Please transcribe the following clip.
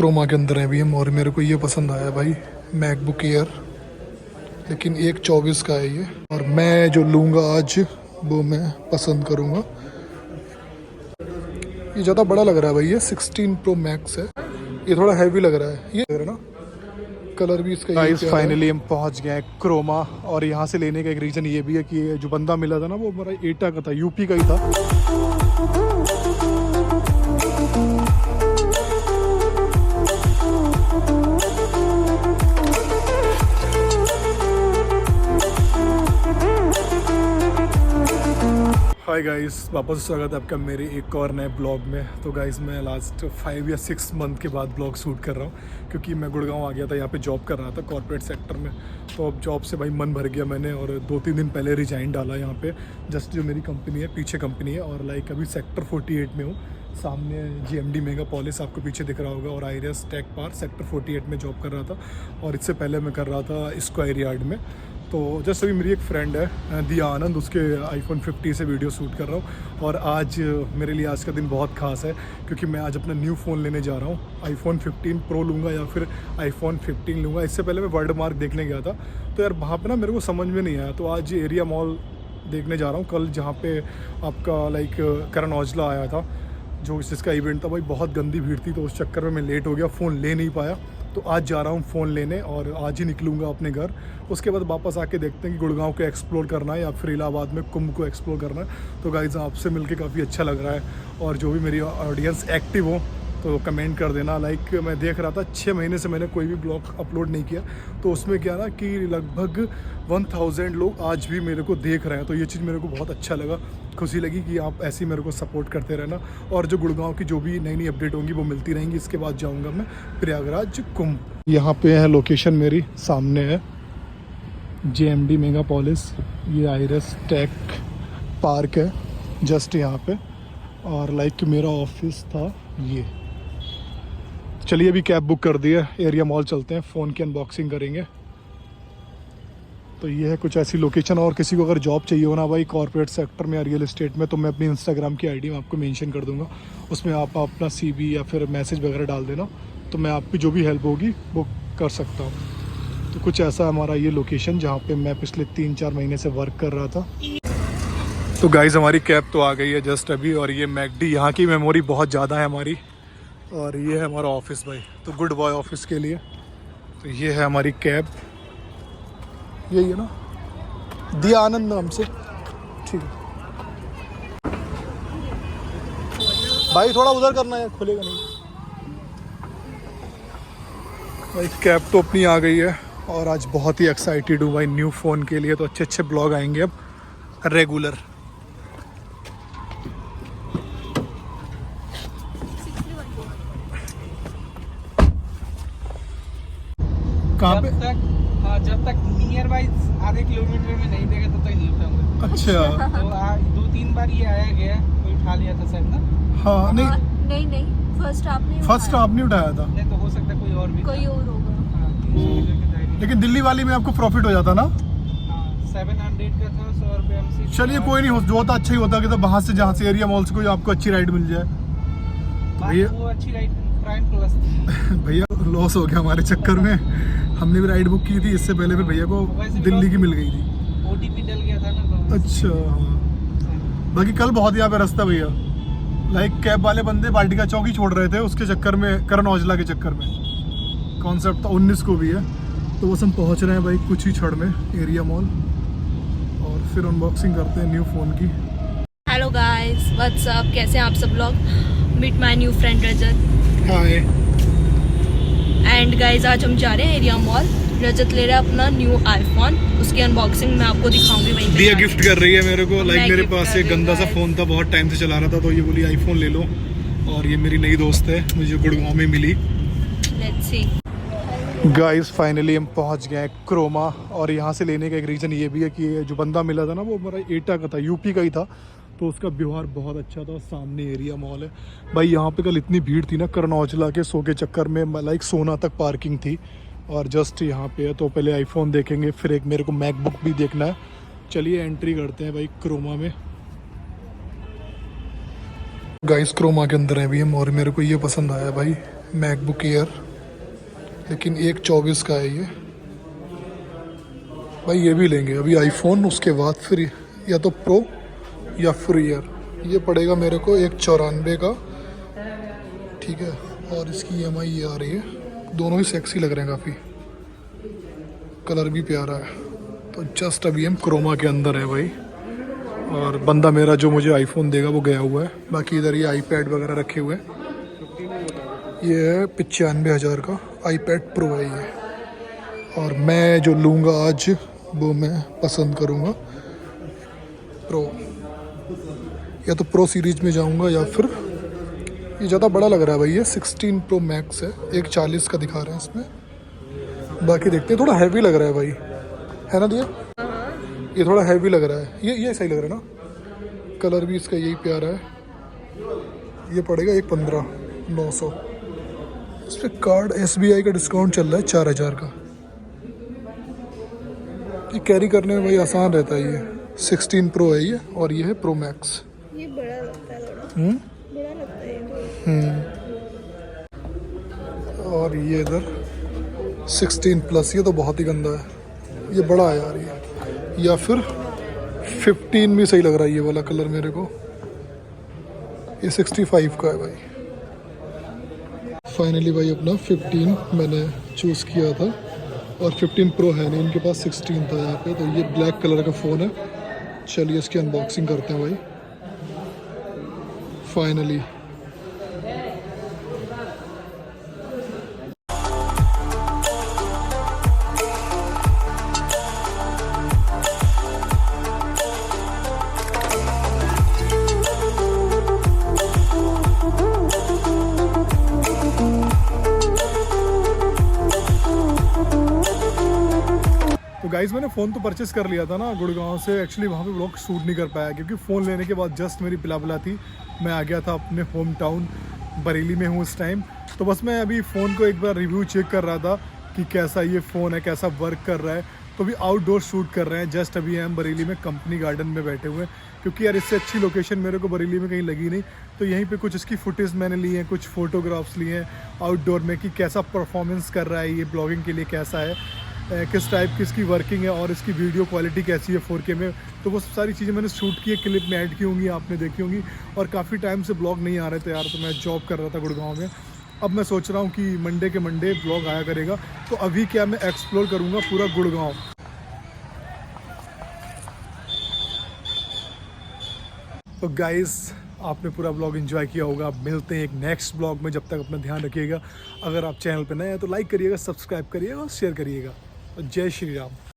Croma के अंदर है अभी हम, और मेरे को ये पसंद आया भाई, मैकबुक एयर, लेकिन 1/24 का है ये। और मैं जो लूँगा आज वो मैं पसंद करूँगा। ये ज़्यादा बड़ा लग रहा है भाई, ये 16 प्रो मैक्स है, ये थोड़ा हैवी लग रहा है, ये लग रहा है ना, कलर भी इसका। गाइस फाइनली हम पहुंच गए हैं क्रोमा, और यहाँ से लेने का एक रीज़न ये भी है कि ये जो बंदा मिला था ना वो हमारा एटा का था, यूपी का ही था। हाय गाइस, वापस स्वागत है आपका मेरे एक और नए ब्लॉग में। तो गाइस मैं लास्ट 5 या 6 मंथ के बाद ब्लॉग शूट कर रहा हूँ, क्योंकि मैं गुड़गांव आ गया था, यहाँ पे जॉब कर रहा था कॉर्पोरेट सेक्टर में। तो अब जॉब से भाई मन भर गया मैंने, और 2-3 दिन पहले रिजाइन डाला यहाँ पे। जस्ट जो मेरी कंपनी है, पीछे कंपनी है, और लाइक अभी सेक्टर 48 में हूँ। सामने GMD मेगापोलिस आपको पीछे दिख रहा होगा, और आइरिस टेक पार्क सेक्टर 48 में जॉब कर रहा था। और इससे पहले मैं कर रहा था स्क्वायर यार्ड में। तो जस्ट अभी मेरी एक फ्रेंड है दिया आनंद, उसके iPhone 50 से वीडियो शूट कर रहा हूँ। और आज मेरे लिए आज का दिन बहुत ख़ास है, क्योंकि मैं आज अपना न्यू फ़ोन लेने जा रहा हूँ। iPhone 15 Pro लूँगा या फिर iPhone 15 लूँगा। इससे पहले मैं वर्ल्ड मार्क देखने गया था, तो यार वहाँ पे ना मेरे को समझ में नहीं आया, तो आज एरिया मॉल देखने जा रहा हूँ। कल जहाँ पे आपका लाइक करण औजला आया था, जो जिसका इवेंट था, भाई बहुत गंदी भीड़ थी, तो उस चक्कर में मैं लेट हो गया, फ़ोन ले नहीं पाया। तो आज जा रहा हूँ फ़ोन लेने, और आज ही निकलूँगा अपने घर। उसके बाद वापस आके देखते हैं कि गुड़गांव को एक्सप्लोर करना है या फिर इलाहाबाद में कुंभ को एक्सप्लोर करना है। तो गाइस आपसे मिलके काफ़ी अच्छा लग रहा है, और जो भी मेरी ऑडियंस एक्टिव हो तो कमेंट कर देना। लाइक मैं देख रहा था 6 महीने से मैंने कोई भी ब्लॉग अपलोड नहीं किया, तो उसमें क्या ना कि लगभग 1000 लोग आज भी मेरे को देख रहे हैं। तो ये चीज़ मेरे को बहुत अच्छा लगा, खुशी लगी कि आप ऐसे ही मेरे को सपोर्ट करते रहना। और जो गुड़गांव की जो भी नई नई अपडेट होंगी वो मिलती रहेंगी। इसके बाद जाऊंगा मैं प्रयागराज कुंभ। यहाँ पे है लोकेशन मेरी, सामने है GMD मेगापोलिस, ये आइरिस टेक पार्क है जस्ट यहाँ पे, और लाइक मेरा ऑफिस था ये। चलिए अभी कैब बुक कर दी है, एरिया मॉल चलते हैं, फ़ोन की अनबॉक्सिंग करेंगे। तो ये है कुछ ऐसी लोकेशन। और किसी को अगर जॉब चाहिए हो ना भाई कॉर्पोरेट सेक्टर में या रियल एस्टेट में, तो मैं अपनी इंस्टाग्राम की आईडी में आपको मेंशन कर दूंगा, उसमें आप अपना CV या फिर मैसेज वगैरह डाल देना, तो मैं आपकी जो भी हेल्प होगी वो कर सकता हूँ। तो कुछ ऐसा हमारा ये लोकेशन जहाँ पे मैं पिछले 3-4 महीने से वर्क कर रहा था। तो गाइज़ हमारी कैब तो आ गई है जस्ट अभी, और ये मैकडी, यहाँ की मेमोरी बहुत ज़्यादा है हमारी। और ये है हमारा ऑफिस भाई, तो गुड बॉय ऑफिस के लिए। तो ये है हमारी कैब, यही है ना, दिया आनंद नाम से, ठीक है भाई, थोड़ा उधर करना है, खुलेगा नहीं भाई। कैब तो अपनी आ गई है, और आज बहुत ही एक्साइटेड हूँ भाई न्यू फ़ोन के लिए। तो अच्छे अच्छे ब्लॉग आएंगे अब रेगुलर। कहाँ पे? जब तक नियर बाई आधे किलोमीटर में नहीं देगा तब तक नहीं उठाऊंगा। अच्छा। तो 2-3 बार ये आया गया, कोई उठा लिया था शायद ना। हाँ नहीं, फर्स्ट आपने उठाया था। नहीं तो हो सकता है कोई और भी, कोई और होगा। हाँ, 300 मीटर के दायरे। लेकिन दिल्ली वाली में आपको प्रॉफिट हो जाता ना। हाँ 700 का था, 100 रुपये हमसे। चलिए कोई नहीं, जो होता अच्छा ही होता कि तो वहाँ से जहाँ से एरिया मॉल से कोई आपको अच्छी राइड मिल जाए। भैया वो अच्छी राइड प्राइम प्लस थी। भैया लॉस हो गया हमारे चक्कर में, हमने भी राइड बुक की थी इससे पहले, फिर भैया को दिल्ली की मिल गई थी। OTP डल गया था ना तो। अच्छा हाँ। बाकी कल बहुत यहाँ पे रास्ता भैया, लाइक कैब वाले बंदे वाटिका चौक ही छोड़ रहे थे उसके चक्कर में, करण औजला के चक्कर में। कॉन्सेप्ट था 19 को भी है। तो बस हम पहुँच रहे हैं भाई कुछ ही क्षण में एरिया मॉल, और फिर अनबॉक्सिंग करते हैं न्यू फ़ोन की। हेलो गाइस, व्हाट्स अप, कैसे हैं आप सब लोग। Meet my new friend Rajat. Hi. And guys आज हम जा रहे हैं एरिया मॉल। रजत ले रहा है अपना न्यू iPhone, उसकी अनबॉक्सिंग मैं आपको दिखाऊंगी वहीं पे। दिया गिफ्ट कर रही है मेरे को, लाइक मेरे पास एक गंदा सा guys। फ़ोन था, बहुत टाइम से चला रहा था, तो ये बोली iPhone ले लो। और ये मेरी नई दोस्त है, मुझे गुड़गांव में मिली। Let's see. गाइस फाइनली हम पहुंच गए हैं क्रोमा, और यहाँ से लेने का एक रीज़न ये भी है कि जो बंदा मिला था ना वो हमारा एटा का था, यूपी का ही था, तो उसका व्यवहार बहुत अच्छा था। सामने एरिया मॉल है भाई। यहाँ पे कल इतनी भीड़ थी ना, करण औजला के शो के चक्कर में, लाइक सोना तक पार्किंग थी, और जस्ट यहाँ पे है। तो पहले आईफोन देखेंगे, फिर एक मेरे को मैकबुक भी देखना है। चलिए एंट्री करते हैं भाई क्रोमा में। गाइस क्रोमा के अंदर है अभी हम, और मेरे को ये पसंद आया भाई, मैकबुक एयर, लेकिन 1/24 का है ये भाई। ये भी लेंगे अभी आईफोन, उसके बाद फिर या तो प्रो या फिर ईयर। ये पड़ेगा मेरे को 1/94 का, ठीक है। और इसकी EMI ये आ रही है। दोनों ही सेक्सी लग रहे हैं काफ़ी, कलर भी प्यारा है। तो जस्ट अभी हम क्रोमा के अंदर है भाई। और बंदा मेरा जो मुझे आईफोन देगा वो गया हुआ है। बाकी इधर ये आईपैड वगैरह रखे हुए हैं। ये है 95,000 का आईपैड प्रो है ये। और मैं जो लूँगा आज वो मैं पसंद करूँगा प्रो, या तो प्रो सीरीज में जाऊँगा या फिर ये ज़्यादा बड़ा लग रहा है भाई। ये 16 प्रो मैक्स है, 1/40 का दिखा रहे हैं इसमें। बाकी देखते हैं, थोड़ा हैवी लग रहा है भाई, है ना दिया? ये थोड़ा हैवी लग रहा है। ये सही लग रहा है ना, कलर भी इसका यही प्यारा है। ये पड़ेगा 1/15,900। इस पर कार्ड SBI का डिस्काउंट चल रहा है 4,000 का। ये कैरी करने में भाई आसान रहता है। ये 16 प्रो है ये, और ये है प्रो मैक्स। ये बड़ा लगता है थोड़ा, बड़ा लगता है और ये इधर 16 प्लस, ये तो बहुत ही गंदा है, ये बड़ा है यार ये। या फिर 15 भी सही लग रहा है ये वाला कलर मेरे को। ये 65 का है भाई। फाइनली भाई अपना 15 मैंने चूज़ किया था, और 15 प्रो है नहीं, इनके पास 16 था यहाँ पे। तो ये ब्लैक कलर का फ़ोन है। चलिए इसकी अनबॉक्सिंग करते हैं भाई फाइनली। तो गाइज़ मैंने फ़ोन तो परचेस कर लिया था ना गुड़गांव से। एक्चुअली वहाँ पे व्लॉग शूट नहीं कर पाया, क्योंकि फ़ोन लेने के बाद जस्ट मेरी पिला थी, मैं आ गया था अपने होम टाउन बरेली में हूँ इस टाइम। तो बस मैं अभी फ़ोन को एक बार रिव्यू चेक कर रहा था कि कैसा ये फ़ोन है, कैसा वर्क कर रहा है। तो अभी आउटडोर शूट कर रहे हैं। जस्ट अभी हम बरेली में कंपनी गार्डन में बैठे हुए हैं, क्योंकि यार इससे अच्छी लोकेशन मेरे को बरेली में कहीं लगी नहीं। तो यहीं पे कुछ इसकी फुटेज मैंने ली है, कुछ फ़ोटोग्राफ्स लिए हैं आउटडोर में, कि कैसा परफॉर्मेंस कर रहा है ये, ब्लॉगिंग के लिए कैसा है, किस टाइप की इसकी वर्किंग है, और इसकी वीडियो क्वालिटी कैसी है 4K में। तो वो सारी चीज़ें मैंने शूट की है, क्लिप में ऐड की होंगी, आपने देखी होंगी। और काफ़ी टाइम से ब्लॉग नहीं आ रहे थे यार, तो मैं जॉब कर रहा था गुड़गांव में। अब मैं सोच रहा हूँ कि मंडे के मंडे ब्लॉग आया करेगा। तो अभी क्या मैं एक्सप्लोर करूँगा पूरा गुड़गांव। तो गाइस आपने पूरा ब्लॉग एंजॉय किया होगा। अब मिलते हैं एक नेक्स्ट ब्लॉग में। जब तक अपना ध्यान रखिएगा। अगर आप चैनल पर नए हैं तो लाइक करिएगा, सब्सक्राइब करिएगा और शेयर करिएगा। जय श्री राम।